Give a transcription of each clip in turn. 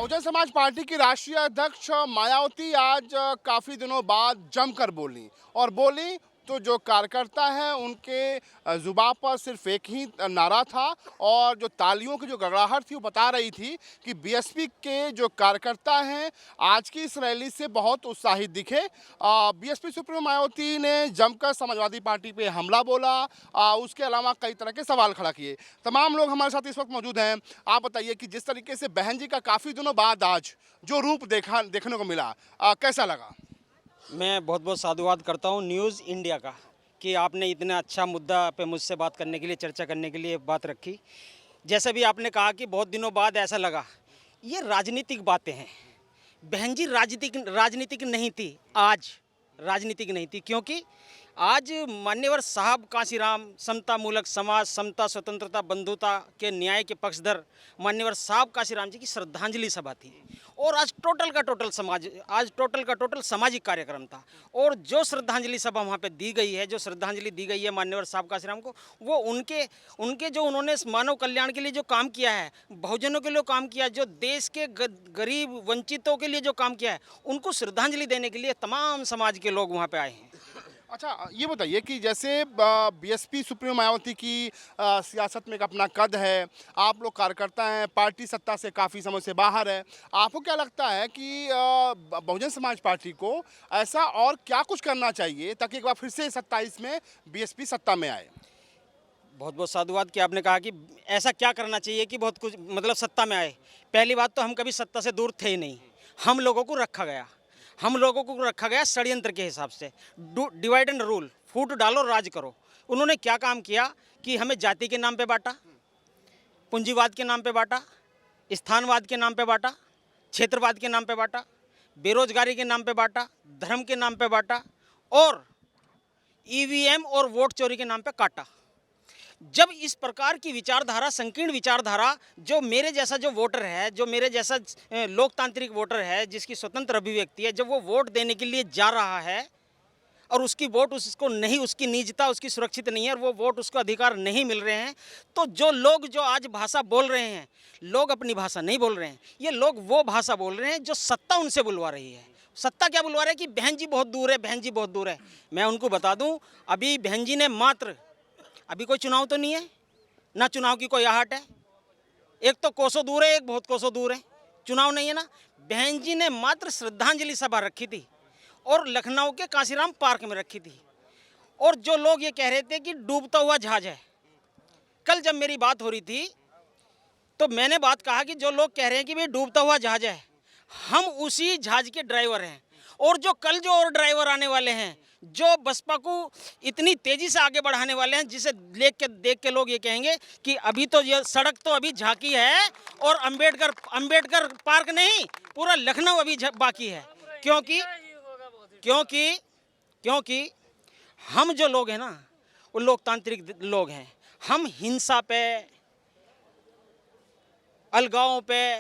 Bahujan Samaj party की राष्ट्रीय अध्यक्ष मायावती आज काफ़ी दिनों बाद जमकर बोली और बोली तो जो कार्यकर्ता हैं उनके जुबान पर सिर्फ एक ही नारा था और जो तालियों की जो गड़गड़ाहट थी वो बता रही थी कि बीएसपी के जो कार्यकर्ता हैं आज की इस रैली से बहुत उत्साहित दिखे। बीएसपी सुप्रीमो मायावती ने जमकर समाजवादी पार्टी पे हमला बोला। उसके अलावा कई तरह के सवाल खड़ा किए। तमाम लोग हमारे साथ इस वक्त मौजूद हैं। आप बताइए कि जिस तरीके से बहन जी का काफ़ी दिनों बाद आज जो रूप देखने को मिला, कैसा लगा? मैं बहुत बहुत साधुवाद करता हूँ न्यूज़ इंडिया का कि आपने इतना अच्छा मुद्दा पे मुझसे बात करने के लिए, चर्चा करने के लिए बात रखी। जैसे भी आपने कहा कि बहुत दिनों बाद ऐसा लगा, ये राजनीतिक बातें हैं। बहन जी राजनीतिक नहीं थी, आज राजनीतिक नहीं थी, क्योंकि आज मान्यवर साहब कांशीराम समता मूलक समाज, समता, स्वतंत्रता, बंधुता के न्याय के पक्षधर मान्यवर साहब कांशीराम जी की श्रद्धांजलि सभा थी और आज टोटल का टोटल सामाजिक कार्यक्रम था। और जो श्रद्धांजलि सभा वहाँ पे दी गई है, जो श्रद्धांजलि दी गई है मान्यवर साहब कांशीराम को, वो उनके जो उन्होंने मानव कल्याण के लिए जो काम किया है, बहुजनों के लिए काम किया, जो देश के गरीब वंचितों के लिए जो काम किया है, उनको श्रद्धांजलि देने के लिए तमाम समाज के लोग वहाँ पे आए हैं। अच्छा, ये बताइए कि जैसे बीएसपी सुप्रीमो मायावती की सियासत में एक अपना कद है, आप लोग कार्यकर्ता हैं, पार्टी सत्ता से काफ़ी समय से बाहर है। आपको क्या लगता है कि बहुजन समाज पार्टी को ऐसा और क्या कुछ करना चाहिए ताकि एक बार फिर से 27 में बीएसपी सत्ता में आए? बहुत बहुत साधुवाद कि आपने कहा कि ऐसा क्या करना चाहिए कि बहुत कुछ मतलब सत्ता में आए। पहली बात तो हम कभी सत्ता से दूर थे ही नहीं, हम लोगों को रखा गया षड्यंत्र के हिसाब से। डिवाइड एंड रूल, फूट डालो राज करो। उन्होंने क्या काम किया कि हमें जाति के नाम पे बांटा, पूंजीवाद के नाम पे बांटा, स्थानवाद के नाम पे बांटा, क्षेत्रवाद के नाम पे बांटा, बेरोजगारी के नाम पे बांटा, धर्म के नाम पे बांटा और ईवीएम और वोट चोरी के नाम पे काटा। जब इस प्रकार की विचारधारा, संकीर्ण विचारधारा, जो मेरे जैसा जो वोटर है, जो मेरे जैसा लोकतांत्रिक वोटर है, जिसकी स्वतंत्र अभिव्यक्ति है, जब वो वोट देने के लिए जा रहा है और उसकी वोट उसको नहीं, उसकी निजता उसकी सुरक्षित नहीं है और वो वोट उसको अधिकार नहीं मिल रहे हैं, तो जो लोग जो आज भाषा बोल रहे हैं, लोग अपनी भाषा नहीं बोल रहे हैं, ये लोग वो भाषा बोल रहे हैं जो सत्ता उनसे बुलवा रही है। सत्ता क्या बुलवा रहा है कि बहन जी बहुत दूर है, बहन जी बहुत दूर है। मैं उनको बता दूं, अभी बहन जी ने मात्र, अभी कोई चुनाव तो नहीं है ना, चुनाव की कोई आहट है। एक तो कोसों दूर है, एक बहुत कोसों दूर है, चुनाव नहीं है ना। बहन जी ने मात्र श्रद्धांजलि सभा रखी थी और लखनऊ के कांशीराम पार्क में रखी थी। और जो लोग ये कह रहे थे कि डूबता हुआ जहाज है, कल जब मेरी बात हो रही थी तो मैंने बात कहा कि जो लोग कह रहे हैं कि भाई डूबता हुआ जहाज है, हम उसी जहाज के ड्राइवर हैं। और जो कल जो और ड्राइवर आने वाले हैं, जो बसपा को इतनी तेजी से आगे बढ़ाने वाले हैं, जिसे देख के लोग ये कहेंगे कि अभी तो ये सड़क तो अभी झांकी है और अंबेडकर पार्क नहीं, पूरा लखनऊ अभी बाकी है। क्योंकि हम जो लोग हैं ना, वो लोकतांत्रिक लोग हैं। हम हिंसा पे, अलगाव पे,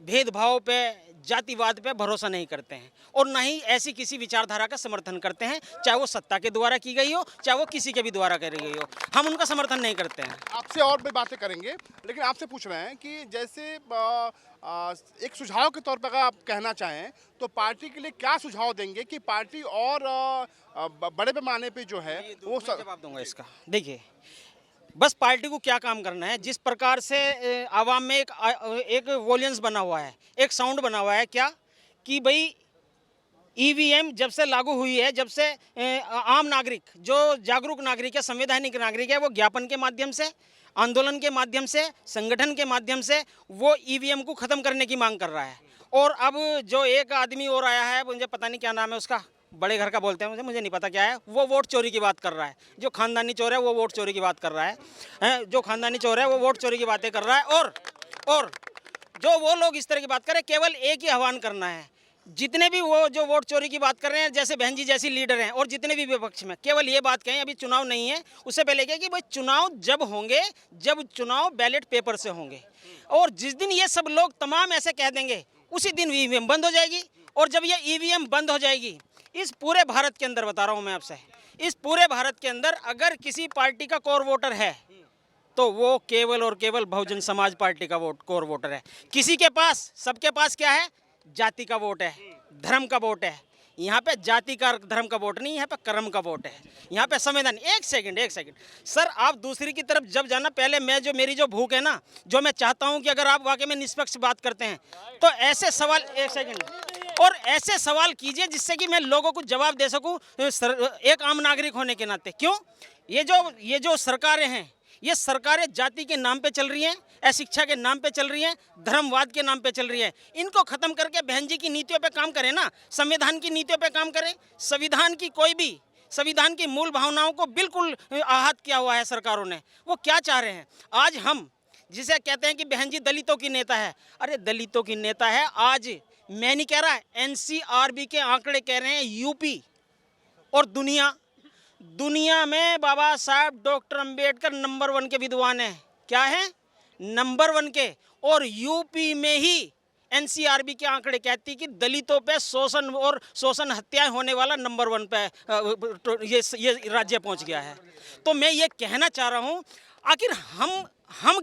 भेदभाव पे, जातिवाद पे भरोसा नहीं करते हैं और ना ही ऐसी किसी विचारधारा का समर्थन करते हैं, चाहे वो सत्ता के द्वारा की गई हो, चाहे वो किसी के भी द्वारा करी गई हो। हम उनका समर्थन नहीं करते हैं। आपसे और भी बातें करेंगे, लेकिन आपसे पूछ रहे हैं कि जैसे एक सुझाव के तौर पर अगर आप कहना चाहें तो पार्टी के लिए क्या सुझाव देंगे कि पार्टी और बड़े पैमाने पे जो है वो जवाब दूंगा इसका। देखिए, बस पार्टी को क्या काम करना है, जिस प्रकार से आवाम में एक वॉल्यूम्स बना हुआ है, एक साउंड बना हुआ है, क्या कि भाई ईवीएम जब से लागू हुई है, जब से आम नागरिक, जो जागरूक नागरिक है, संवैधानिक नागरिक है, वो ज्ञापन के माध्यम से, आंदोलन के माध्यम से, संगठन के माध्यम से वो ईवीएम को ख़त्म करने की मांग कर रहा है। और अब जो एक आदमी और आया है, मुझे पता नहीं क्या नाम है उसका, बड़े घर का बोलते हैं, मुझे नहीं पता क्या है, वो वोट चोरी की बात कर रहा है। जो खानदानी चोर है वो वोट चोरी की बात कर रहा है, जो खानदानी चोर है वो वोट चोरी की बातें कर रहा है। और जो वो लोग इस तरह की बात कर रहे हैं, केवल एक ही आह्वान करना है, जितने भी वो जो वोट चोरी की बात कर रहे हैं, जैसे बहन जी जैसी लीडर हैं और जितने भी विपक्ष में, केवल ये बात कहें, अभी चुनाव नहीं है, उससे पहले क्या कि भाई चुनाव जब होंगे, जब चुनाव बैलेट पेपर से होंगे, और जिस दिन ये सब लोग तमाम ऐसे कह देंगे, उसी दिन ईवीएम बंद हो जाएगी। और जब ये ईवीएम बंद हो जाएगी, इस पूरे भारत के अंदर, बता रहा हूँ मैं आपसे, इस पूरे भारत के अंदर अगर किसी पार्टी का कोर वोटर है तो वो केवल और केवल बहुजन समाज पार्टी का कोर वोटर है। किसी के पास, सबके पास क्या है? जाति का वोट है, धर्म का वोट है। यहाँ पे जाति का धर्म का वोट नहीं, यहाँ पे कर्म का वोट है, यहाँ पे संविधान। एक सेकंड सर, आप दूसरी की तरफ जब जाना, पहले मेरी जो भूख है ना, जो मैं चाहता हूँ कि अगर आप वाकई में निष्पक्ष बात करते हैं तो ऐसे सवाल, एक सेकंड, और ऐसे सवाल कीजिए जिससे कि मैं लोगों को जवाब दे सकूं एक आम नागरिक होने के नाते। क्यों ये जो सरकारें हैं, ये सरकारें जाति के नाम पे चल रही हैं, अशिक्षा के नाम पे चल रही हैं, धर्मवाद के नाम पे चल रही हैं। इनको खत्म करके बहन जी की नीतियों पे काम करें ना, संविधान की नीतियों पे काम करें। संविधान की मूल भावनाओं को बिल्कुल आहत किया हुआ है सरकारों ने। वो क्या चाह रहे हैं? आज हम जिसे कहते हैं कि बहन जी दलितों की नेता है, अरे दलितों की नेता है। आज मैं नहीं कह रहा, एनसीआरबी के आंकड़े कह रहे हैं यूपी और दुनिया में बाबा साहब डॉक्टर अंबेडकर नंबर 1 के विद्वान हैं। क्या है? नंबर 1 के। और यूपी में ही एनसीआरबी के आंकड़े कहती कि दलितों पे शोषण हत्याएं होने वाला नंबर 1 पे ये राज्य पहुंच गया है। तो मैं ये कहना चाह रहा हूं, आखिर हम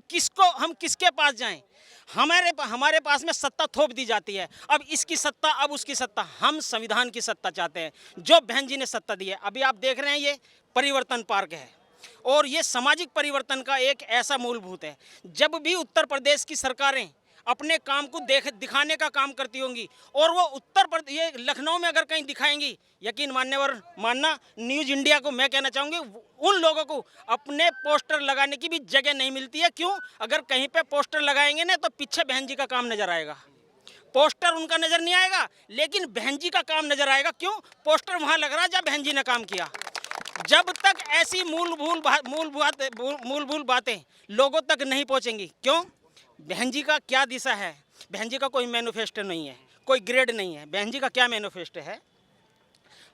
किसके पास जाएं? हमारे पास में सत्ता थोप दी जाती है, अब इसकी सत्ता, अब उसकी सत्ता। हम संविधान की सत्ता चाहते हैं, जो बहन जी ने सत्ता दी है। अभी आप देख रहे हैं ये परिवर्तन पार्क है, और ये सामाजिक परिवर्तन का एक ऐसा मूलभूत है। जब भी उत्तर प्रदेश की सरकारें अपने काम को दिखाने का काम करती होंगी, और वो उत्तर प्रदेश, ये लखनऊ में अगर कहीं दिखाएंगी, यकीन मानना, न्यूज़ इंडिया को मैं कहना चाहूँगी, उन लोगों को अपने पोस्टर लगाने की भी जगह नहीं मिलती है। क्यों? अगर कहीं पे पोस्टर लगाएंगे ना, तो पीछे बहन जी का काम नजर आएगा। पोस्टर उनका नजर नहीं आएगा, लेकिन बहन जी का काम नजर आएगा। क्यों? पोस्टर वहां लग रहा है जहाँ बहन जी ने काम किया। जब तक ऐसी मूलभूत बातें लोगों तक नहीं पहुंचेंगी, क्यों? बहन जी का क्या दिशा है? बहन जी का कोई मैनिफेस्टो नहीं है, कोई ग्रेड नहीं है। बहन जी का क्या मैनिफेस्टो है?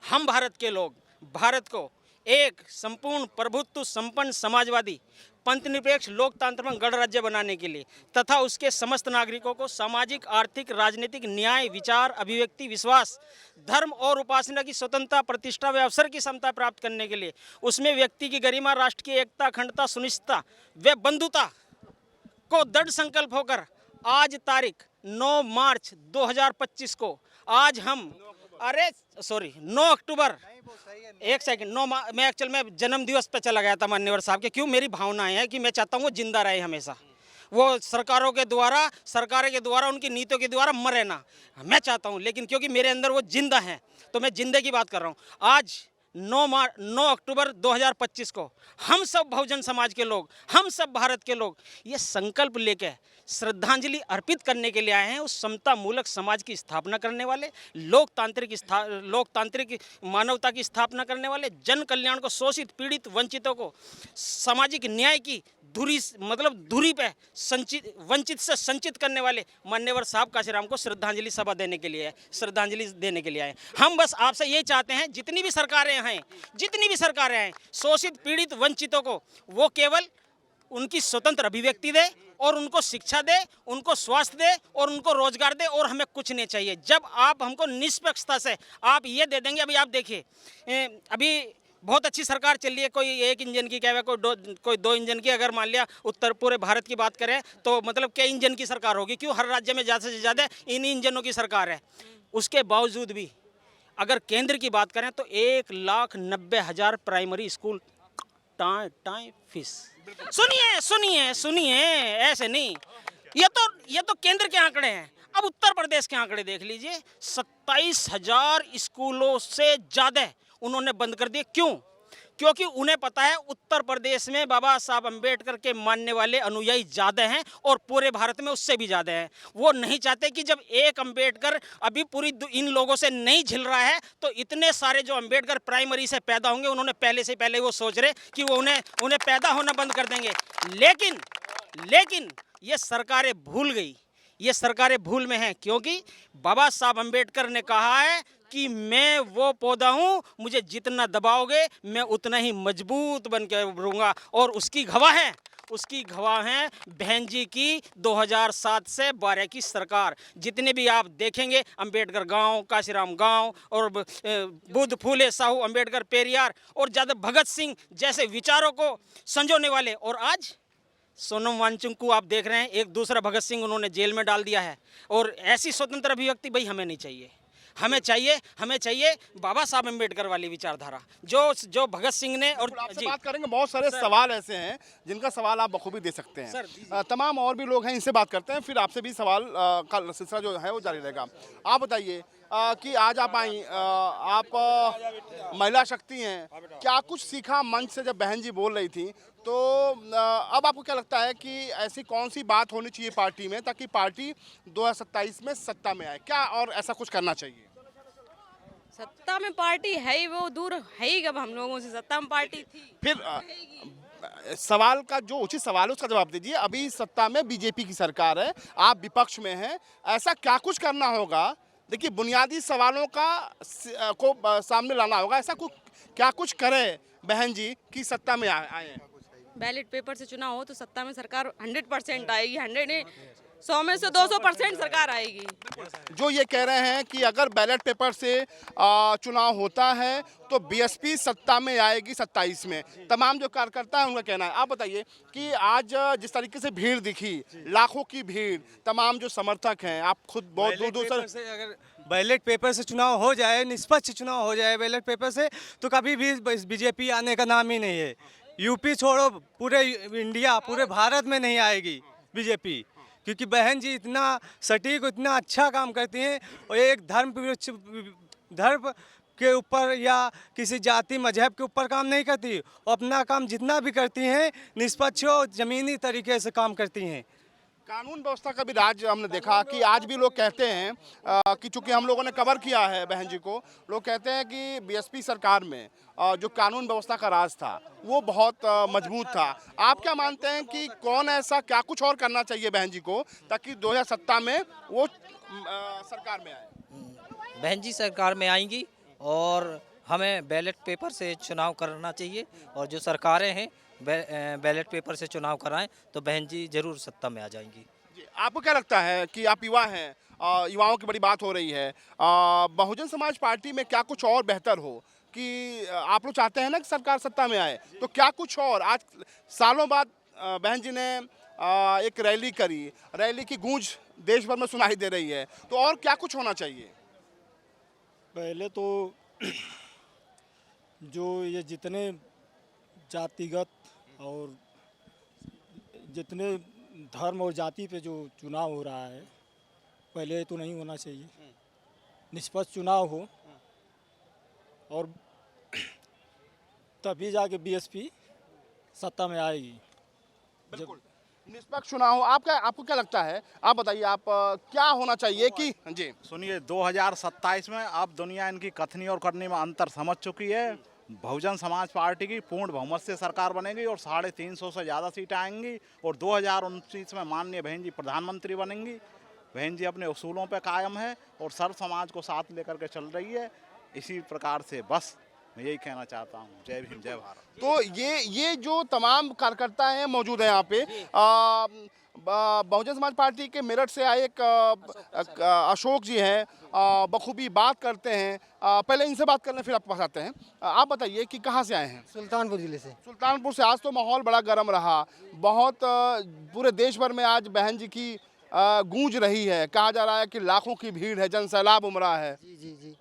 हम भारत के लोग भारत को एक संपूर्ण प्रभुत्व संपन्न समाजवादी पंथनिरपेक्ष लोकतंत्र में गणराज्य बनाने के लिए तथा उसके समस्त नागरिकों को सामाजिक, आर्थिक, राजनीतिक न्याय, विचार, अभिव्यक्ति, विश्वास, धर्म और उपासना की स्वतंत्रता, प्रतिष्ठा व अवसर की समता प्राप्त करने के लिए उसमें व्यक्ति की गरिमा, राष्ट्र की एकता, अखंडता, सुनिश्चितता व बंधुता को दृढ़ संकल्प होकर आज तारीख 9 मार्च 2025 को आज हम 9 अक्टूबर, एक सेकंड, मैं एक्चुअल में जन्म दिवस पे चला गया था मान्यवर साहब के। क्यों? मेरी भावनाएं हैं कि मैं चाहता हूँ वो जिंदा रहे हमेशा, वो सरकारों के द्वारा उनकी नीतियों के द्वारा मरे ना, मैं चाहता हूँ। लेकिन क्योंकि मेरे अंदर वो जिंदा है, तो मैं जिंदे की बात कर रहा हूँ। आज 9 अक्टूबर 2025 को हम सब बहुजन समाज के लोग, हम सब भारत के लोग ये संकल्प लेके श्रद्धांजलि अर्पित करने के लिए आए हैं उस समता मूलक समाज की स्थापना करने वाले, लोकतांत्रिक मानवता की स्थापना करने वाले, जन कल्याण को, शोषित, पीड़ित, वंचितों को सामाजिक न्याय की धुरी पे वंचित से संचित करने वाले मान्यवर साहब काशीराम को श्रद्धांजलि देने के लिए आए। हम बस आपसे ये चाहते हैं, जितनी भी सरकारें हैं, शोषित, पीड़ित, वंचितों को वो केवल उनकी स्वतंत्र अभिव्यक्ति दे, और उनको शिक्षा दे, उनको स्वास्थ्य दे, और उनको रोजगार दे, और हमें कुछ नहीं चाहिए। जब आप हमको निष्पक्षता से आप ये दे देंगे, अभी आप देखिए, अभी बहुत अच्छी सरकार चल रही है, कोई 1 इंजन की क्या है, कोई 2 इंजन की, अगर मान लिया पूरे भारत की बात करें तो मतलब कई इंजन की सरकार होगी। क्यों? हर राज्य में ज़्यादा से ज़्यादा इन इंजनों की सरकार है। उसके बावजूद भी अगर केंद्र की बात करें तो 1,90,000 प्राइमरी स्कूल टाइम फीस। सुनिए, ऐसे नहीं, ये तो केंद्र के आंकड़े हैं। अब उत्तर प्रदेश के आंकड़े देख लीजिए, 27,000 स्कूलों से ज़्यादा उन्होंने बंद कर दिए। क्यों? क्योंकि उन्हें पता है उत्तर प्रदेश में बाबा साहब अंबेडकर के मानने वाले अनुयायी ज़्यादा हैं, और पूरे भारत में उससे भी ज़्यादा हैं। वो नहीं चाहते कि जब एक अंबेडकर अभी पूरी इन लोगों से नहीं झिल रहा है, तो इतने सारे जो अंबेडकर प्राइमरी से पैदा होंगे, उन्होंने पहले वो सोच रहे कि वो उन्हें पैदा होना बंद कर देंगे। लेकिन ये सरकारें भूल गई, ये सरकारें भूल में हैं। क्योंकि बाबा साहब अंबेडकर ने कहा है कि मैं वो पौधा हूँ, मुझे जितना दबाओगे मैं उतना ही मजबूत बन के रहूँगा। और उसकी गवाह है बहन जी की 2007 से 12 की सरकार। जितने भी आप देखेंगे, अंबेडकर गांव, काशीराम गांव, और बुद्ध, फूले, साहू, अंबेडकर, पेरियार, और ज़्यादा भगत सिंह जैसे विचारों को संजोने वाले। और आज सोनम वांगचुक को आप देख रहे हैं, एक दूसरा भगत सिंह उन्होंने जेल में डाल दिया है। और ऐसी स्वतंत्र अभिव्यक्ति भाई हमें नहीं चाहिए। हमें चाहिए बाबा साहब अम्बेडकर वाली विचारधारा, जो भगत सिंह ने। और आपसे बात करेंगे, बहुत सारे सवाल ऐसे हैं जिनका सवाल आप बखूबी दे सकते हैं। तमाम और भी लोग हैं, इनसे बात करते हैं, फिर आपसे भी सवाल का सिलसिला जो है वो जारी रहेगा। आप बताइए कि आज आप आई, आप महिला शक्ति हैं, क्या कुछ सीखा मंच से जब बहन जी बोल रही थी? तो अब आपको क्या लगता है कि ऐसी कौन सी बात होनी चाहिए पार्टी में ताकि पार्टी 2027 में सत्ता में आए, क्या और ऐसा कुछ करना चाहिए? सत्ता में पार्टी है ही, वो दूर है ही कब हम लोगों से, सत्ता में पार्टी थी। फिर सवाल का जो उचित सवाल है उसका जवाब दीजिए। अभी सत्ता में बीजेपी की सरकार है, आप विपक्ष में हैं, ऐसा क्या कुछ करना होगा? देखिए, बुनियादी सवालों को सामने लाना होगा। ऐसा क्या कुछ करे बहन जी की सत्ता में आए? बैलेट पेपर से चुनाव हो तो सत्ता में सरकार 100% आएगी। 100 में से 200% सरकार आएगी। जो ये कह रहे हैं कि अगर बैलेट पेपर से चुनाव होता है तो बीएसपी सत्ता में आएगी 27 में, तमाम जो कार्यकर्ता हैं उनका कहना है। आप बताइए कि आज जिस तरीके से भीड़ दिखी, लाखों की भीड़, तमाम जो समर्थक हैं, आप खुद बहुत दूर दूर से, अगर बैलेट पेपर से चुनाव हो जाए, निष्पक्ष चुनाव हो जाए बैलेट पेपर से, तो कभी भी बीजेपी आने का नाम ही नहीं है। यूपी छोड़ो, पूरे इंडिया, पूरे भारत में नहीं आएगी बीजेपी, क्योंकि बहन जी इतना सटीक, इतना अच्छा काम करती हैं। और एक धर्म के ऊपर या किसी जाति मजहब के ऊपर काम नहीं करती, और अपना काम जितना भी करती हैं निष्पक्ष और ज़मीनी तरीके से काम करती हैं। कानून व्यवस्था का भी राज हमने देखा कि आज भी लोग कहते हैं कि चूंकि हम लोगों ने कवर किया है बहन जी को, लोग कहते हैं कि बीएसपी सरकार में जो कानून व्यवस्था का राज था वो बहुत मजबूत था। आप क्या मानते हैं कि कौन ऐसा क्या कुछ और करना चाहिए बहन जी को ताकि 2017 में वो सरकार में आए? बहन जी सरकार में आएंगी और हमें बैलेट पेपर से चुनाव करना चाहिए, और जो सरकारें हैं बैलेट पेपर से चुनाव कराएं तो बहन जी जरूर सत्ता में आ जाएंगी। जी, आपको क्या लगता है कि आप युवा हैं, युवाओं की बड़ी बात हो रही है, बहुजन समाज पार्टी में क्या कुछ और बेहतर हो कि आप लोग चाहते हैं ना कि सरकार सत्ता में आए, तो क्या कुछ और? आज सालों बाद बहन जी ने एक रैली करी, रैली की गूंज देश भर में सुनाई दे रही है, तो और क्या कुछ होना चाहिए? पहले तो जो ये जितने जातिगत और जितने धर्म और जाति पे जो चुनाव हो रहा है, पहले तो नहीं होना चाहिए। निष्पक्ष चुनाव हो और तभी जाके बीएसपी सत्ता में आएगी। बिल्कुल निष्पक्ष चुनाव हो। आपको क्या लगता है? आप बताइए, आप क्या होना चाहिए कि जी? सुनिए, 2027 में अब दुनिया इनकी कथनी और करनी में अंतर समझ चुकी है। बहुजन समाज पार्टी की पूर्ण बहुमत से सरकार बनेगी और 350 से ज़्यादा सीटें आएंगी, और 2029 में माननीय बहन जी प्रधानमंत्री बनेंगी। बहन जी अपने उसूलों पर कायम है और सर्व समाज को साथ लेकर के चल रही है। इसी प्रकार से बस मैं यही कहना चाहता हूँ। जय भीम, जय भारत। तो ये जो तमाम कार्यकर्ता हैं मौजूद हैं यहाँ पे, बहुजन समाज पार्टी के मेरठ से आए एक अशोक जी हैं, बखूबी बात करते हैं। पहले इनसे बात करने फिर आपके पास आते हैं। आप बताइए कि कहाँ से आए हैं? सुल्तानपुर जिले से। सुल्तानपुर से। आज तो माहौल बड़ा गर्म रहा, बहुत पूरे देश भर में आज बहन जी की गूंज रही है। कहा जा रहा है कि लाखों की भीड़ है, जन सैलाब उमड़ा है। जी जी जी।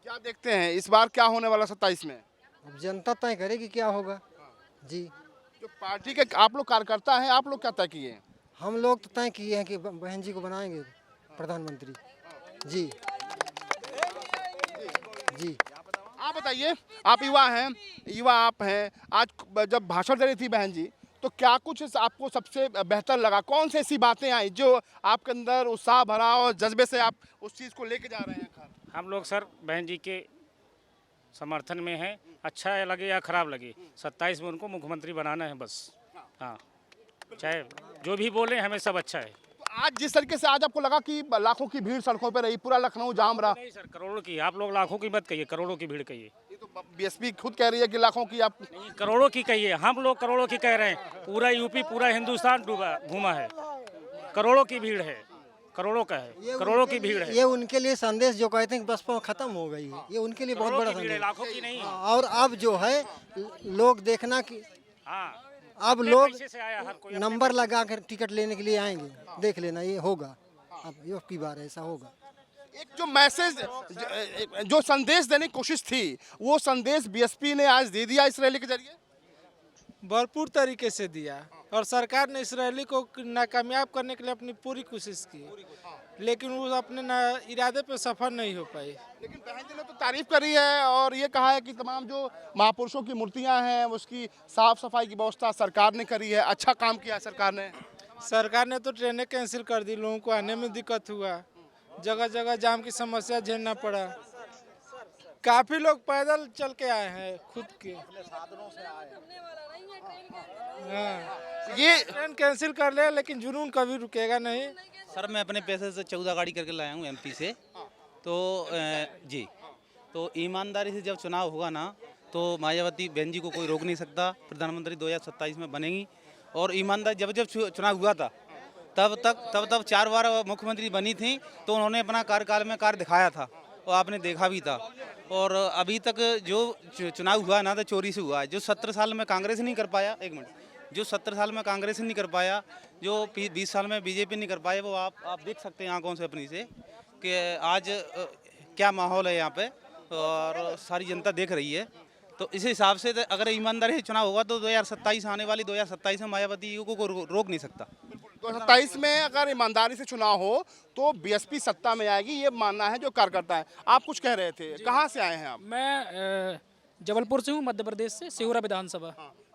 क्या देखते हैं इस बार क्या होने वाला 27 में? अब जनता तय करेगी क्या होगा। जी, जो पार्टी के आप लोग कार्यकर्ता हैं, आप लोग क्या तय किए हैं? हम लोग तो तय किए हैं कि बहन जी को बनाएंगे प्रधानमंत्री। जी जी। आप बताइए, आप युवा हैं, युवा आप हैं, आज जब भाषण दे रही थी बहन जी तो क्या कुछ आपको सबसे बेहतर लगा? कौन सी ऐसी बातें आई जो आपके अंदर उत्साह भरा और जज्बे से आप उस चीज़ को लेके जा रहे हैं? हम लोग सर बहन जी के समर्थन में हैं। अच्छा लगे या ख़राब लगे, 27 में उनको मुख्यमंत्री बनाना है बस। हाँ, चाहे जो भी बोले, हमें सब अच्छा है। तो आज जिस तरीके से आज आपको लगा कि लाखों की भीड़ सड़कों पर रही, पूरा लखनऊ जाम रहा? नहीं सर, करोड़ों की। आप लोग लाखों की मत कहिए, करोड़ों की भीड़ कहिए। ये तो बीएसपी खुद कह रही है कि लाखों की। आप नहीं, करोड़ों की कहिए। हम लोग करोड़ों की कह रहे हैं। पूरा यूपी, पूरा हिंदुस्तान घूमा है, करोड़ों की भीड़ है, करोड़ों का है, करोड़ों की भीड़ है। ये उनके लिए संदेश जो कहते हैं कि बसपा खत्म हो गई है, ये उनके लिए बहुत बड़ा संदेश। लाखों की नहीं। और अब जो है लोग देखना कि हाँ, अब लोग पैसे से आया हर कोई नंबर लगा कर टिकट लेने के लिए आएंगे, देख लेना ये होगा, अब ये की बार ऐसा होगा। एक जो मैसेज जो संदेश देने की कोशिश थी, वो संदेश बीएसपी ने आज दे दिया इस रैली के जरिए। भरपूर तरीके से दिया और सरकार ने इस रैली को नाकामयाब करने के लिए अपनी पूरी कोशिश की, लेकिन वो अपने इरादे पे सफल नहीं हो पाई। लेकिन बहन जी ने तो तारीफ करी है और ये कहा है कि तमाम जो महापुरुषों की मूर्तियां हैं उसकी साफ सफाई की व्यवस्था सरकार ने करी है, अच्छा काम किया सरकार ने। सरकार ने तो ट्रेनें कैंसिल कर दी, लोगों को आने में दिक्कत हुआ, जगह जगह जाम की समस्या झेलना पड़ा। काफी लोग पैदल चल के आए हैं खुद के। हाँ, ये ट्रेन कैंसिल कर ले, लेकिन जुनून कभी रुकेगा नहीं। सर मैं अपने पैसे से 14 गाड़ी करके लाया हूँ एमपी से, तो जी तो ईमानदारी से जब चुनाव होगा ना तो मायावती बहन जी को कोई रोक नहीं सकता, प्रधानमंत्री 2027 में बनेंगी। और ईमानदारी जब जब चुनाव हुआ था तब 4 बार मुख्यमंत्री बनी थी, तो उन्होंने अपना कार्यकाल में कार्य दिखाया था और आपने देखा भी था। और अभी तक जो चुनाव हुआ ना तो चोरी से हुआ है। जो 17 साल में कांग्रेस नहीं कर पाया, एक मिनट, जो 17 साल में कांग्रेस नहीं कर पाया, जो 20 साल में बीजेपी नहीं कर पाया, वो आप देख सकते हैं आंखों से अपनी से कि आज क्या माहौल है यहाँ पे और सारी जनता देख रही है। तो इस हिसाब से अगर ईमानदारी से चुनाव होगा तो 2027 आने वाली 2027 में मायावती को रोक नहीं सकता। 2027 में अगर ईमानदारी से चुनाव हो तो बीएसपी सत्ता में आएगी, ये मानना है जो कार्यकर्ता है। आप कुछ कह रहे थे, कहाँ से आए हैं आप? मैं जबलपुर से हूँ, मध्य प्रदेश से, सिहोरा विधानसभा।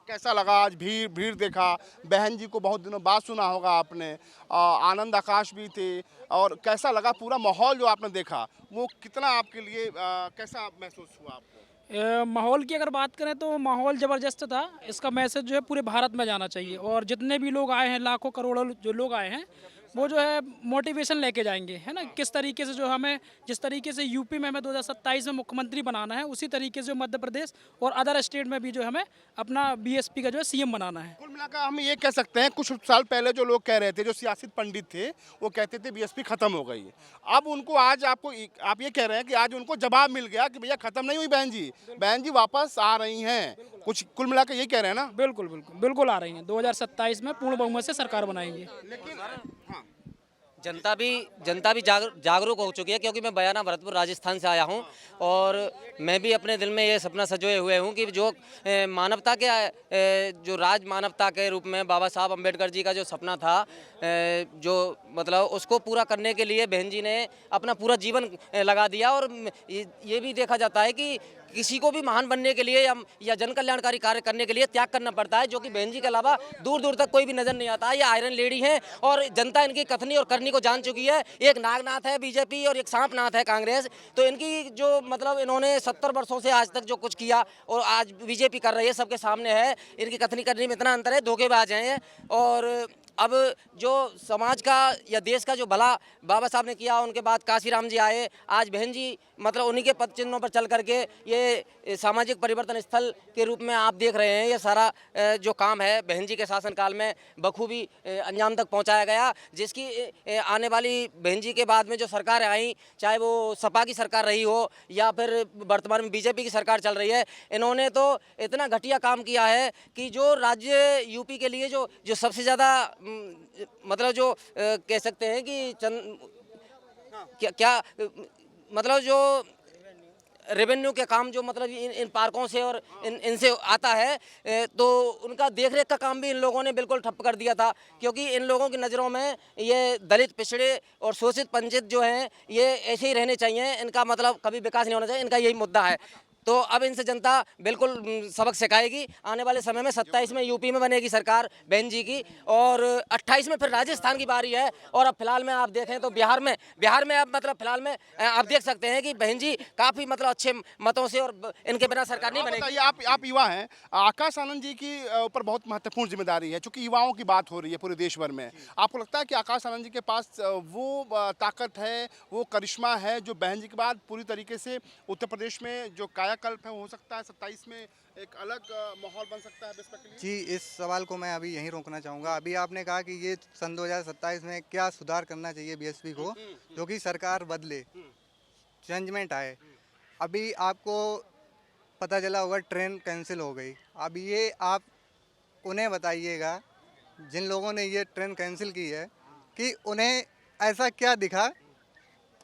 कैसा लगा आज भीड़ देखा? बहन जी को बहुत दिनों बाद सुना होगा आपने, आनंद आकाश भी थे, और कैसा लगा पूरा माहौल जो आपने देखा, वो कितना आपके लिए कैसा महसूस हुआ आपको? माहौल की अगर बात करें तो माहौल ज़बरदस्त था। इसका मैसेज जो है पूरे भारत में जाना चाहिए, और जितने भी लोग आए हैं, लाखों करोड़ों जो लोग आए हैं, वो जो है मोटिवेशन लेके जाएंगे, है ना। किस तरीके से जो हमें, जिस तरीके से यूपी में हमें 2027 में मुख्यमंत्री बनाना है, उसी तरीके से मध्य प्रदेश और अदर स्टेट में भी जो हमें अपना बीएसपी का जो है सीएम बनाना है। कुल मिलाकर हम ये कह सकते हैं, कुछ साल पहले जो लोग कह रहे थे, जो सियासी पंडित थे, वो कहते थे बीएसपी खत्म हो गई है। अब उनको आज आप ये कह रहे हैं कि आज उनको जवाब मिल गया कि भैया खत्म नहीं हुई, बहन जी वापस आ रही हैं। कुछ कुल मिलाकर ये कह रहे हैं ना? बिल्कुल बिल्कुल बिल्कुल आ रही हैं। 2027 में पूर्ण बहुमत से सरकार बनाएंगे। लेकिन हाँ, जनता भी जागरूक हो चुकी है, क्योंकि मैं बयाना भरतपुर राजस्थान से आया हूं और मैं भी अपने दिल में ये सपना सजोए हुए हूं कि जो मानवता के जो राज मानवता के रूप में बाबा साहब अम्बेडकर जी का जो सपना था, जो मतलब उसको पूरा करने के लिए बहन जी ने अपना पूरा जीवन लगा दिया। और ये भी देखा जाता है कि किसी को भी महान बनने के लिए या जन कल्याणकारी कार्य करने के लिए त्याग करना पड़ता है, जो कि बहन जी के अलावा दूर दूर तक कोई भी नजर नहीं आता है। ये आयरन लेडी हैं और जनता इनकी कथनी और करनी को जान चुकी है। एक नागनाथ है बीजेपी और एक सांपनाथ है कांग्रेस। तो इनकी जो मतलब इन्होंने 70 वर्षों से आज तक जो कुछ किया और आज बीजेपी कर रही है, सबके सामने है। इनकी कथनी करनी में इतना अंतर है, धोखेबाज हैं। और अब जो समाज का या देश का जो भला बाबा साहब ने किया, उनके बाद काशीराम जी आए, आज बहन जी मतलब उन्हीं के पद चिन्हों पर चल करके ये सामाजिक परिवर्तन स्थल के रूप में आप देख रहे हैं। ये सारा जो काम है बहन जी के शासनकाल में बखूबी अंजाम तक पहुंचाया गया, जिसकी आने वाली बहन जी के बाद में जो सरकारें आई, चाहे वो सपा की सरकार रही हो या फिर वर्तमान में बीजेपी की सरकार चल रही है, इन्होंने तो इतना घटिया काम किया है कि जो राज्य यूपी के लिए जो सबसे ज़्यादा मतलब जो कह सकते हैं कि क्या मतलब जो रेवेन्यू के काम जो मतलब इन पार्कों से और इनसे आता है, तो उनका देखरेख का काम भी इन लोगों ने बिल्कुल ठप्प कर दिया था। क्योंकि इन लोगों की नज़रों में ये दलित, पिछड़े और शोषित वंचित जो हैं, ये ऐसे ही रहने चाहिए। इनका मतलब कभी विकास नहीं होना चाहिए, इनका यही मुद्दा है। तो अब इनसे जनता बिल्कुल सबक सिखाएगी। आने वाले समय में 27 में यूपी में बनेगी सरकार बहन जी की, और 28 में फिर राजस्थान की बारी है। और अब फिलहाल में आप देखें तो बिहार में अब मतलब फिलहाल में आप देख सकते हैं कि बहन जी काफ़ी मतलब अच्छे मतों से, और इनके बिना सरकार नहीं बनेगी। आप युवा हैं, आकाश आनंद जी की ऊपर बहुत महत्वपूर्ण जिम्मेदारी है, चूँकि युवाओं की बात हो रही है पूरे देश भर में। आपको लगता है कि आकाश आनंद जी के पास वो ताकत है, वो करिश्मा है, जो बहन जी के बाद पूरी तरीके से उत्तर प्रदेश में जो कायाकल्प है, हो सकता है 27 में एक अलग माहौल बन सकता है बीएसपी के लिए? जी, इस सवाल को मैं अभी यहीं रोकना चाहूँगा। अभी आपने कहा कि ये सन 2027 में क्या सुधार करना चाहिए बीएसपी को, जो कि सरकार बदले, चेंजमेंट आए। अभी आपको पता चला होगा ट्रेन कैंसिल हो गई। अब ये आप उन्हें बताइएगा, जिन लोगों ने ये ट्रेन कैंसिल की है, कि उन्हें ऐसा क्या दिखा,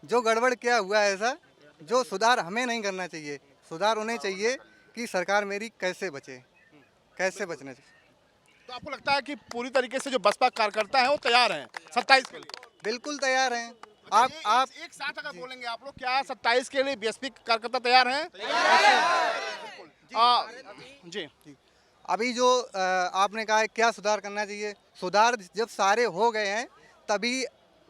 जो गड़बड़ क्या हुआ ऐसा जो सुधार हमें नहीं करना चाहिए। सुधार उन्हें चाहिए कि सरकार मेरी कैसे बचे, कैसे बचना चाहिए। तो आपको लगता है कि पूरी तरीके से जो बसपा कार्यकर्ता है वो तैयार हैं 27 के लिए? बिल्कुल तैयार हैं। आप एक साथ अगर बोलेंगे आप लोग, क्या 27 के लिए बीएसपी कार्यकर्ता तैयार हैं? जी। अभी जो आपने कहा है क्या सुधार करना चाहिए, सुधार जब सारे हो गए हैं तभी,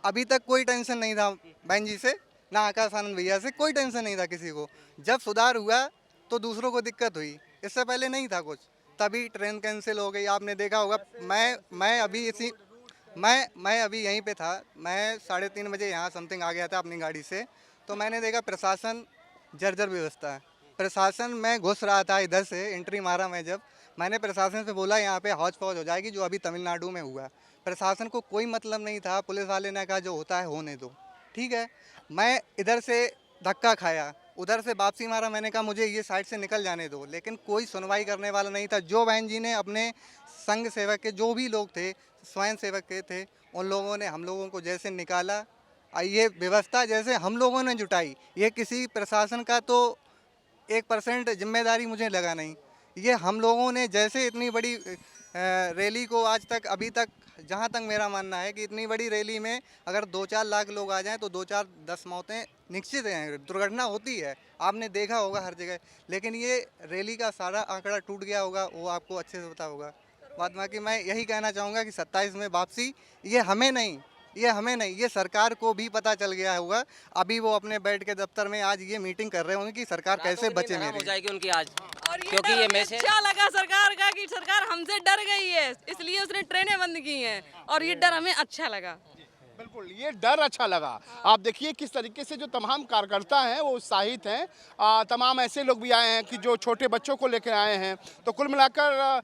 अभी तक कोई टेंशन नहीं था बहन जी से, ना आकाश आनंद भैया से कोई टेंशन नहीं था किसी को। जब सुधार हुआ तो दूसरों को दिक्कत हुई, इससे पहले नहीं था कुछ, तभी ट्रेन कैंसिल हो गई। आपने देखा होगा, मैं अभी यहीं पे था, मैं 3:30 बजे यहाँ समथिंग आ गया था अपनी गाड़ी से, तो मैंने देखा प्रशासन जर्जर व्यवस्था है। प्रशासन में घुस रहा था इधर से, एंट्री मारा मैं जब, मैंने प्रशासन से बोला यहाँ पे हौच पौच हो जाएगी, जो अभी तमिलनाडु में हुआ। प्रशासन को कोई मतलब नहीं था, पुलिस वाले ने कहा जो होता है होने दो, ठीक है। मैं इधर से धक्का खाया, उधर से वापसी मारा, मैंने कहा मुझे ये साइड से निकल जाने दो, लेकिन कोई सुनवाई करने वाला नहीं था। जो बहन जी ने अपने संघ सेवक के जो भी लोग थे, स्वयं सेवक के थे, उन लोगों ने हम लोगों को जैसे निकाला, ये व्यवस्था जैसे हम लोगों ने जुटाई, ये किसी प्रशासन का तो 1% जिम्मेदारी मुझे लगा नहीं। ये हम लोगों ने जैसे इतनी बड़ी रैली को आज तक, अभी तक जहाँ तक मेरा मानना है कि इतनी बड़ी रैली में अगर 2-4 लाख लोग आ जाएं तो 2-4-10 मौतें निश्चित हैं, दुर्घटना होती है, आपने देखा होगा हर जगह। लेकिन ये रैली का सारा आंकड़ा टूट गया होगा, वो आपको अच्छे से पता होगा। बाद बाकी मैं यही कहना चाहूँगा कि 27 में वापसी, ये हमें नहीं, ये सरकार को भी पता चल गया होगा। अभी वो अपने बैठ के दफ्तर में आज ये मीटिंग कर रहे होंगे कि सरकार कैसे बचे मेरी। हो जाएगी उनकी आज, और क्योंकि ये मैसेज अच्छा लगा सरकार का कि सरकार हमसे डर गई है, इसलिए उसने ट्रेनें बंद की हैं, और ये डर हमें अच्छा लगा। बिल्कुल, ये डर अच्छा लगा। आप देखिए किस तरीके से जो तमाम कार्यकर्ता हैं वो उत्साहित हैं। तमाम ऐसे लोग भी आए हैं कि जो छोटे बच्चों को लेकर आए हैं। तो कुल मिलाकर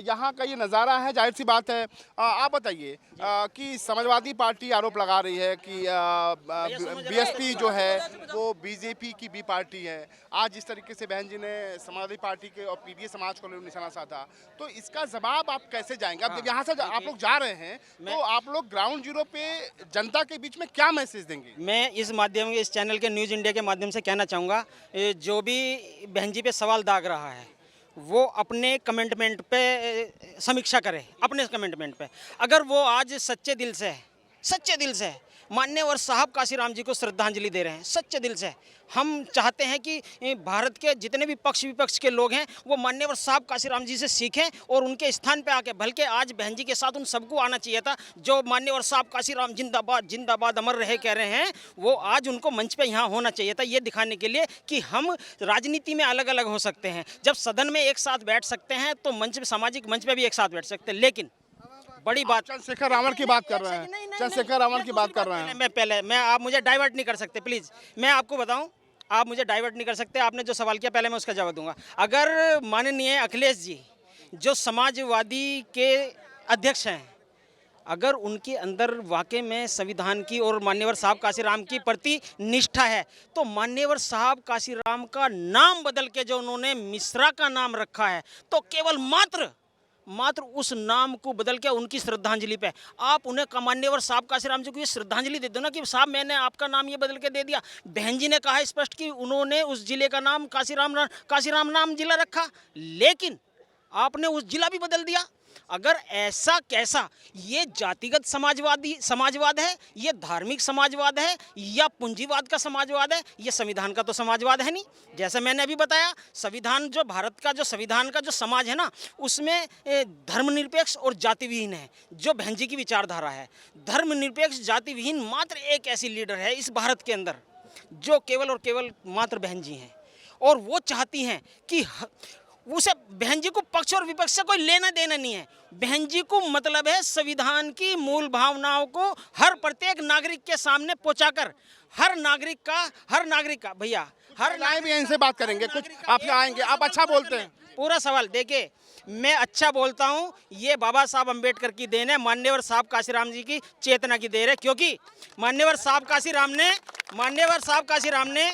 यहाँ का ये नज़ारा है, जाहिर सी बात है। आप बताइए कि समाजवादी पार्टी आरोप लगा रही है कि बीएसपी जो है वो बीजेपी की बी पार्टी है। आज जिस तरीके से बहन जी ने समाजवादी पार्टी के और पीडीए समाज को निशाना साधा, तो इसका जवाब आप कैसे जाएंगे? अब जब यहाँ से आप लोग जा रहे हैं तो आप लोग ग्राउंड जीरो पे जनता के बीच में क्या मैसेज देंगे? मैं इस माध्यम, इस चैनल के न्यूज़ इंडिया के माध्यम से कहना चाहूँगा, जो भी बहन जी पे सवाल दाग रहा है वो अपने कमेंटमेंट पे समीक्षा करे, अपने कमेंटमेंट पे। अगर वो आज सच्चे दिल से मान्यवर साहब काशीराम जी को श्रद्धांजलि दे रहे हैं, सच्चे दिल से, हम चाहते हैं कि भारत के जितने भी पक्ष विपक्ष के लोग हैं वो मान्यवर साहब काशीराम जी से सीखें और उनके स्थान पे आके, बल्कि आज बहन जी के साथ उन सबको आना चाहिए था। जो मान्यवर साहब काशीराम जिंदाबाद जिंदाबाद अमर रहे कह रहे हैं, वो आज उनको मंच पे यहाँ होना चाहिए था, ये दिखाने के लिए कि हम राजनीति में अलग अलग हो सकते हैं। जब सदन में एक साथ बैठ सकते हैं तो मंच पे, सामाजिक मंच पे भी एक साथ बैठ सकते हैं। लेकिन बड़ी बात, चंद्रशेखर रावण की बात कर रहे हैं, चंद्रशेखर रावण की बात कर रहे हैं। आप मुझे डाइवर्ट नहीं कर सकते प्लीज़, मैं आपको बताऊं, आप मुझे डाइवर्ट नहीं कर सकते। आपने जो सवाल किया पहले मैं उसका जवाब दूंगा। अगर माननीय अखिलेश जी जो समाजवादी के अध्यक्ष हैं, अगर उनके अंदर वाकई में संविधान की और मान्यवर साहब काशीराम की प्रति निष्ठा है, तो मान्यवर साहब काशीराम का नाम बदल के जो उन्होंने मिश्रा का नाम रखा है, तो केवल मात्र उस नाम को बदल के उनकी श्रद्धांजलि पे आप उन्हें मान्यवर साहब काशीराम जी को ये श्रद्धांजलि दे दो ना कि साहब मैंने आपका नाम ये बदल के दे दिया। बहन जी ने कहा स्पष्ट कि उन्होंने उस जिले का नाम काशीराम नाम जिला रखा, लेकिन आपने उस जिला भी बदल दिया। अगर ऐसा कैसा, ये जातिगत समाजवाद है, ये धार्मिक समाजवाद है या पूंजीवाद का समाजवाद है? ये संविधान का तो समाजवाद है नहीं। जैसे मैंने अभी बताया, संविधान जो भारत का जो संविधान का जो समाज है ना, उसमें धर्मनिरपेक्ष और जातिविहीन है, जो बहन जी की विचारधारा है। धर्मनिरपेक्ष जातिविहीन मात्र एक ऐसी लीडर है इस भारत के अंदर जो केवल और केवल मात्र बहन जी हैं, और वो चाहती हैं कि उसे, बहन जी को पक्ष और विपक्ष से कोई लेना देना नहीं है। बहन जी को मतलब है संविधान की मूल भावनाओं को हर प्रत्येक नागरिक के सामने पहुंचाकर हर नागरिक का भैया, हर नागरिक भी इनसे बात करेंगे, कुछ आप आएंगे, आप अच्छा बोलते हैं। पूरा सवाल देखिए, मैं अच्छा बोलता हूं, ये बाबा साहब अम्बेडकर की देन है, मान्यवर साहब काशीराम जी की चेतना की देन है, क्योंकि मान्यवर साहब काशीराम ने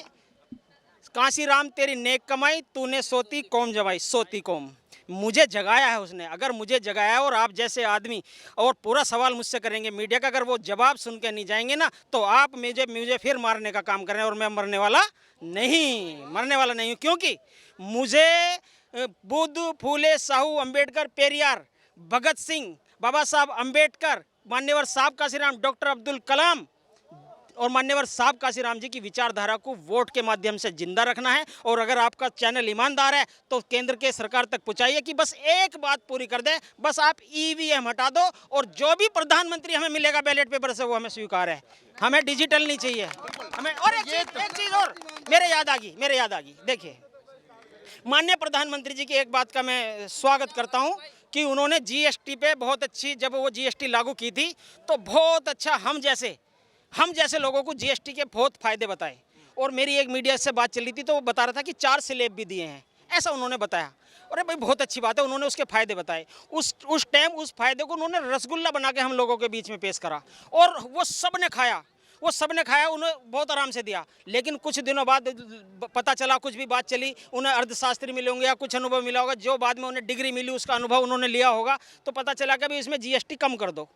काशीराम तेरी नेक कमाई, तूने सोती कौम जमाई, सोती कौम। मुझे जगाया है उसने। अगर मुझे जगाया है और आप जैसे आदमी और पूरा सवाल मुझसे करेंगे मीडिया का, अगर वो जवाब सुन के नहीं जाएंगे ना तो आप मुझे फिर मारने का काम कर रहे हैं, और मैं मरने वाला नहीं हूँ। क्योंकि मुझे बुद्ध, फूले, साहू, अंबेडकर, पेरियार, भगत सिंह, बाबा साहब अंबेडकर, मान्यवर साहब काशीराम, डॉक्टर अब्दुल कलाम और मान्यवर साहब काशीराम जी की विचारधारा को वोट के माध्यम से जिंदा रखना है। और अगर आपका चैनल ईमानदार है तो केंद्र के सरकार तक पहुंचाइए कि बस एक बात पूरी कर दे, बस आप ईवीएम हटा दो और जो भी प्रधानमंत्री हमें मिलेगा बैलेट पेपर से वो हमें स्वीकार है, हमें डिजिटल नहीं चाहिए हमें। और एक चीज और मेरे याद आ गई, देखिए माननीय प्रधानमंत्री जी की एक बात का मैं स्वागत करता हूं कि उन्होंने जीएसटी पे बहुत अच्छी, जब वो जीएसटी लागू की थी तो बहुत अच्छा हम जैसे लोगों को जीएसटी के बहुत फायदे बताए। और मेरी एक मीडिया से बात चली थी तो वो बता रहा था कि 4 स्लैब भी दिए हैं, ऐसा उन्होंने बताया। अरे भाई बहुत अच्छी बात है, उन्होंने उसके फायदे बताए। उस टाइम उस फायदे को उन्होंने रसगुल्ला बना के हम लोगों के बीच में पेश करा और वो सब ने खाया, उन्हें बहुत आराम से दिया। लेकिन कुछ दिनों बाद पता चला, कुछ भी बात चली, उन्हें अर्थशास्त्री मिले होंगे या कुछ अनुभव मिला होगा, जो बाद में उन्हें डिग्री मिली उसका अनुभव उन्होंने लिया होगा, तो पता चला कि अभी इसमें जीएसटी कम कर दो।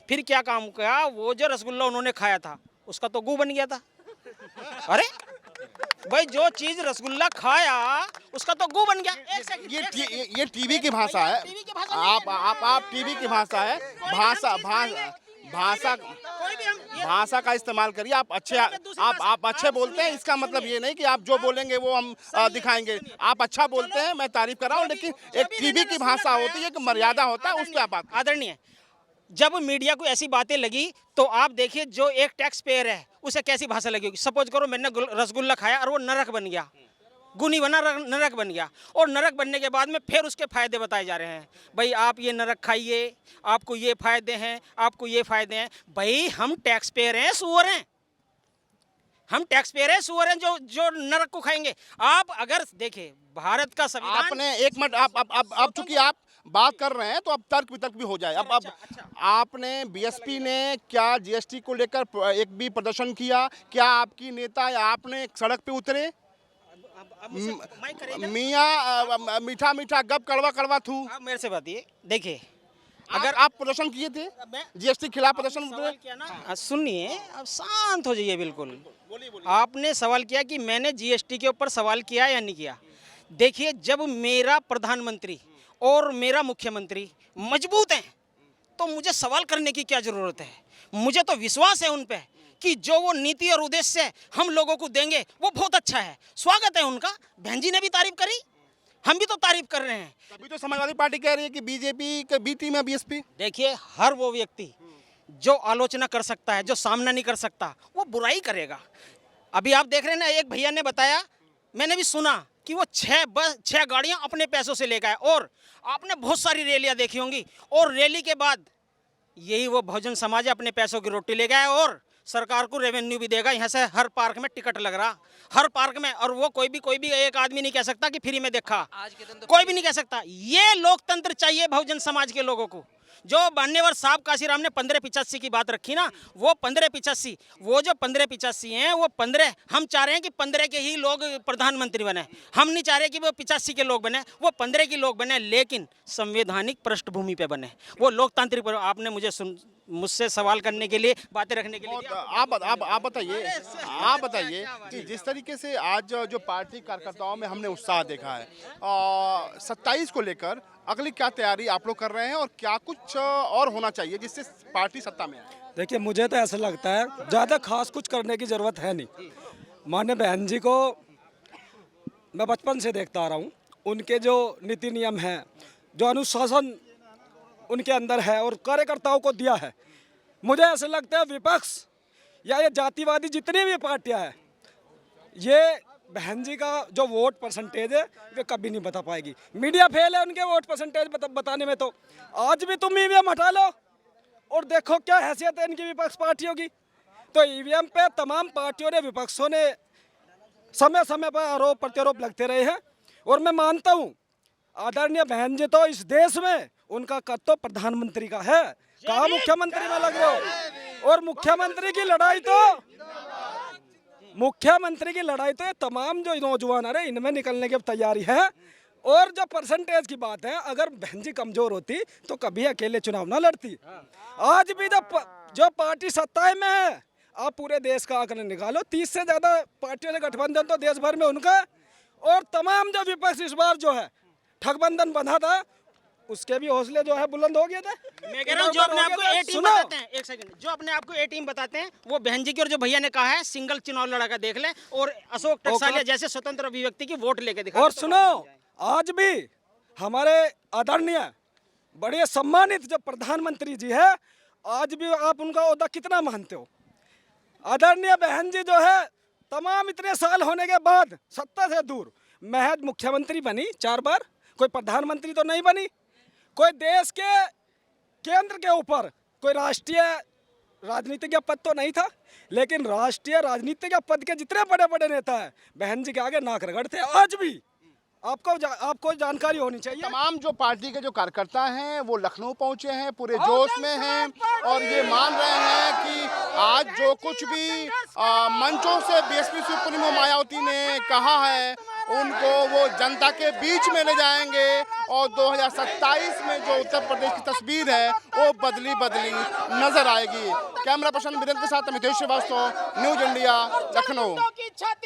फिर क्या काम किया, वो जो रसगुल्ला उन्होंने खाया था उसका तो गू बन गया था। अरे भाई जो चीज रसगुल्ला खाया उसका तो गू बन गया। ये टीवी की भाषा है, आप टीवी की भाषा है, भाषा का इस्तेमाल करिए। आप अच्छे बोलते हैं, इसका मतलब ये नहीं कि आप जो बोलेंगे वो हम दिखाएंगे। आप अच्छा बोलते हैं, मैं तारीफ कर रहा हूँ, लेकिन एक टीवी की भाषा होती है, एक मर्यादा होता है, उस पर आप बात आदरणीय। जब मीडिया को ऐसी बातें लगी तो आप देखिए जो एक टैक्स पेयर है उसे कैसी भाषा लगी होगी। सपोज करो मैंने रसगुल्ला खाया और वो नरक बन गया, गुनी बना, नरक बन गया, और नरक बनने के बाद में फिर उसके फायदे बताए जा रहे हैं। भाई आप ये नरक खाइए, आपको ये फायदे हैं, आपको ये फायदे हैं। भाई हम टैक्स पेयर हैं, सुअर हैं, जो नरक को खाएंगे। आप अगर देखें भारत का संविधान, आपने एक मिनट, आप चूंकि आप बात कर रहे हैं तो अब तर्क वितर्क भी हो जाए। अब आपने बीएसपी ने क्या जीएसटी को लेकर एक भी प्रदर्शन किया? क्या आपकी नेता या आपने सड़क पे उतरे? मियाँ मीठा मीठा गप कड़वा कड़वा थू। आप मेरे से बात, देखिए अगर आप प्रदर्शन किए थे जीएसटी खिलाफ प्रदर्शन किया ना, सुनिए अब शांत हो जाइए बिल्कुल। आपने सवाल किया कि मैंने जीएसटी के ऊपर सवाल किया या नहीं किया। देखिए जब मेरा प्रधानमंत्री और मेरा मुख्यमंत्री मजबूत हैं तो मुझे सवाल करने की क्या जरूरत है। मुझे तो विश्वास है उन पे कि जो वो नीति और उद्देश्य हम लोगों को देंगे वो बहुत अच्छा है। स्वागत है उनका। बहन जी ने भी तारीफ करी, हम भी तो तारीफ कर रहे हैं। अभी तो समाजवादी पार्टी कह रही है कि बीजेपी के बी टीम है बीएसपी। देखिए हर वो व्यक्ति जो आलोचना कर सकता है, जो सामना नहीं कर सकता, वो बुराई करेगा। अभी आप देख रहे हैं ना, एक भैया ने बताया, मैंने भी सुना कि वो 6 गाड़ियां अपने पैसों से लेकर आए। और आपने बहुत सारी रैलियां देखी होंगी, और रैली के बाद यही वो बहुजन समाज अपने पैसों की रोटी ले गया और सरकार को रेवेन्यू भी देगा। यहाँ से हर पार्क में टिकट लग रहा, हर पार्क में, और वो कोई भी एक आदमी नहीं कह सकता कि फ्री में देखा, कोई भी नहीं कह सकता। ये लोकतंत्र चाहिए बहुजन समाज के लोगों को। जो मान्यवर साहब काशीराम ने 1585 की बात रखी ना, वो 1585, वो जो 1585 हैं, वो 15, हम चाह रहे हैं कि 15 के ही लोग प्रधानमंत्री बने। हम नहीं चाह रहे कि वो 85 के लोग बने, वो 15 के लोग बने, लेकिन संवैधानिक पृष्ठभूमि पे बने। वो लोकतांत्रिक पर आपने मुझसे सवाल करने के लिए, बातें रखने के लिए आप बताइए कि जिस तरीके से आज जो पार्टी कार्यकर्ताओं में हमने उत्साह देखा है, 27 को लेकर अगली क्या तैयारी आप लोग कर रहे हैं और क्या कुछ और होना चाहिए जिससे पार्टी सत्ता में आए? देखिए मुझे तो ऐसा लगता है ज़्यादा खास कुछ करने की ज़रूरत है नहीं। माननीय बहन जी को मैं बचपन से देखता आ रहा हूँ, उनके जो नीति नियम हैं, जो अनुशासन उनके अंदर है और कार्यकर्ताओं को दिया है, मुझे ऐसा लगता है विपक्ष या ये जातिवादी जितनी भी पार्टियां हैं, ये बहन जी का जो वोट परसेंटेज है वे कभी नहीं बता पाएगी। मीडिया फेल है उनके वोट परसेंटेज बताने में। तो आज भी तुम ईवीएम हटा लो और देखो क्या हैसियत है इनकी विपक्ष पार्टियों की। तो ईवीएम पे तमाम पार्टियों ने, विपक्षों ने समय समय पर आरोप प्रत्यारोप लगते रहे हैं। और मैं मानता हूँ आदरणीय बहन जी तो इस देश में उनका कद तो प्रधानमंत्री का है, कहाँ मुख्यमंत्री में लग रहे हो। और मुख्यमंत्री की लड़ाई तो ये तमाम जो नौजवान आ रहे इनमें निकलने की तैयारी है। और जो परसेंटेज की बात है, अगर बहन जी कमजोर होती तो कभी अकेले चुनाव ना लड़ती। आज भी जो पार्टी सत्ता में है, आप पूरे देश का आंकड़े निकालो, 30 से ज़्यादा पार्टियों से गठबंधन तो देश भर में उनका, और तमाम जो विपक्ष इस बार जो है ठगबंधन बंधा था, उसके भी हौसले जो है बुलंद हो गए थे। मैं कह रहा हूं, जो अपने आपको ए टीम बताते हैं, एक सेकंड, जो अपने आपको ए टीम बताते हैं वो बहन जी की, और जो भैया ने कहा है सिंगल चुनाव लड़ा कर देख ले, और अशोक टकसालिया जैसे स्वतंत्र अभिव्यक्ति की वोट लेके दिखा। और सुनो, आज भी हमारे आदरणीय बड़े सम्मानित जो प्रधानमंत्री जी है, आज भी आप उनका ओहदा कितना मानते हो? आदरणीय बहन जी जो है तमाम इतने साल होने के बाद सत्ता से दूर महज मुख्यमंत्री बनी 4 बार, कोई प्रधानमंत्री तो नहीं बनी, कोई देश के केंद्र के ऊपर कोई राष्ट्रीय राजनीति का पद तो नहीं था, लेकिन राष्ट्रीय राजनीति का पद के जितने बड़े बड़े नेता हैं बहन जी के आगे नाक रगड़ते हैं। आज भी आपको जानकारी होनी चाहिए। तमाम जो पार्टी के जो कार्यकर्ता हैं वो लखनऊ पहुंचे हैं, पूरे जोश में हैं और ये मान रहे हैं कि आज जो कुछ भी मंचों से बीएसपी सुप्रीमो मायावती ने कहा है उनको वो जनता के बीच में ले जाएंगे और 2027 में जो उत्तर प्रदेश की तस्वीर है वो बदली नजर आएगी। कैमरा पर्सन वीरेंद्र के साथ मितेश श्रीवास्तव, न्यूज इंडिया, लखनऊ।